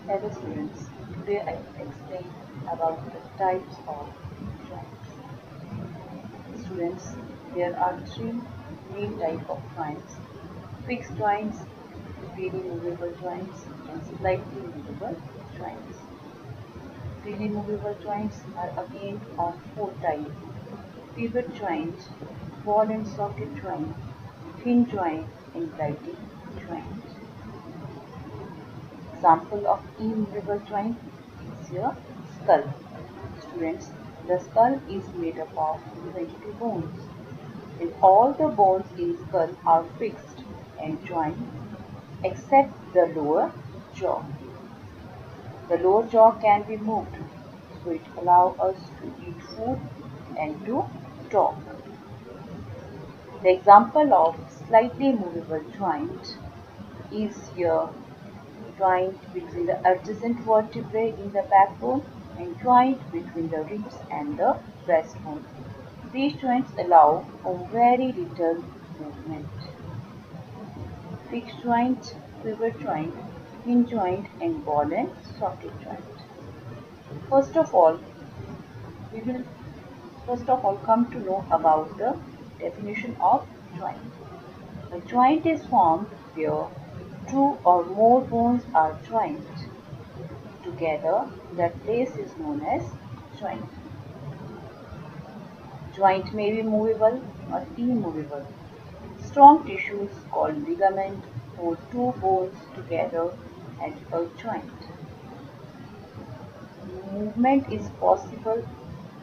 Hello students, today I will explain about the types of joints. Students, there are three main types of joints: fixed joints, freely movable joints, and slightly movable joints. Freely movable joints are again of four types: pivot joint, ball and socket joint, hinge joint, and gliding joint. Example of immovable joint is your skull. Students, the skull is made up of 22 bones, and all the bones in skull are fixed and joined except the lower jaw. The lower jaw can be moved, so it allows us to eat food and to talk. The example of slightly movable joint is your joint between the adjacent vertebrae in the backbone and joint between the ribs and the breastbone. These joints allow a very little movement. Fixed joint, pivot joint, hinge joint, and ball and socket joint. First of all, we will come to know about the definition of joint. A joint is formed where two or more bones are joined together. That place is known as joint. Joint may be movable or immovable. Strong tissues called ligament hold two bones together at a joint. Movement is possible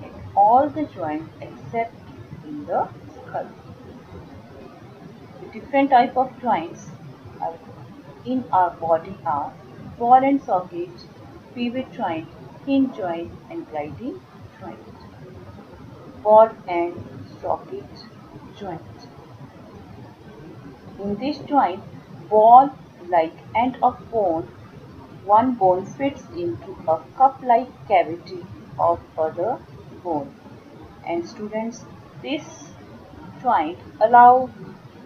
in all the joints except in the skull. The different type of joints in our body are ball and socket, pivot joint, hinge joint, and gliding joint. Ball and socket joint. In this joint, ball-like end of bone, one bone fits into a cup-like cavity of other bone. And students, this joint allow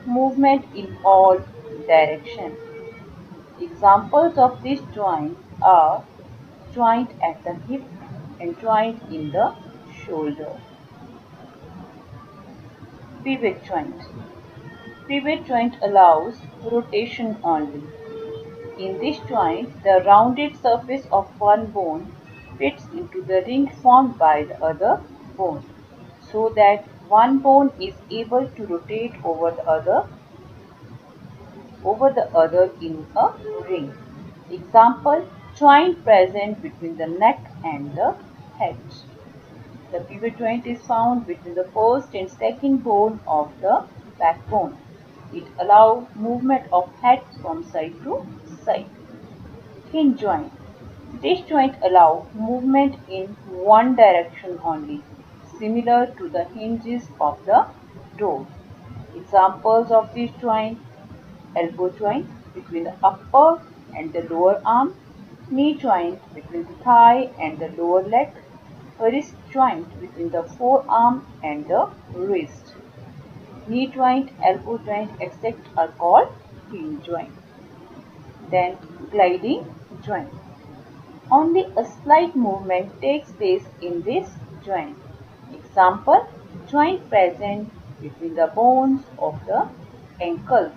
movement in all directions. Examples of this joint are joint at the hip and joint in the shoulder. Pivot joint. Pivot joint allows rotation only. In this joint, the rounded surface of one bone fits into the ring formed by the other bone, so that one bone is able to rotate over the other in a ring. Example, joint present between the neck and the head. The pivot joint is found between the first and second bone of the backbone. It allows movement of head from side to side. Hinge joint. This joint allows movement in one direction only, similar to the hinges of the door. Examples of this joint: elbow joint between the upper and the lower arm, knee joint between the thigh and the lower leg, wrist joint between the forearm and the wrist. Knee joint, elbow joint, etc. are called hinge joint. Then gliding joint. Only a slight movement takes place in this joint. Example, joint present between the bones of the ankles.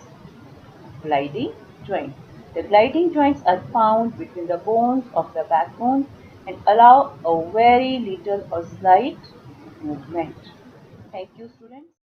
Gliding joint. The gliding joints are found between the bones of the backbone and allow a very little or slight movement. Thank you, students.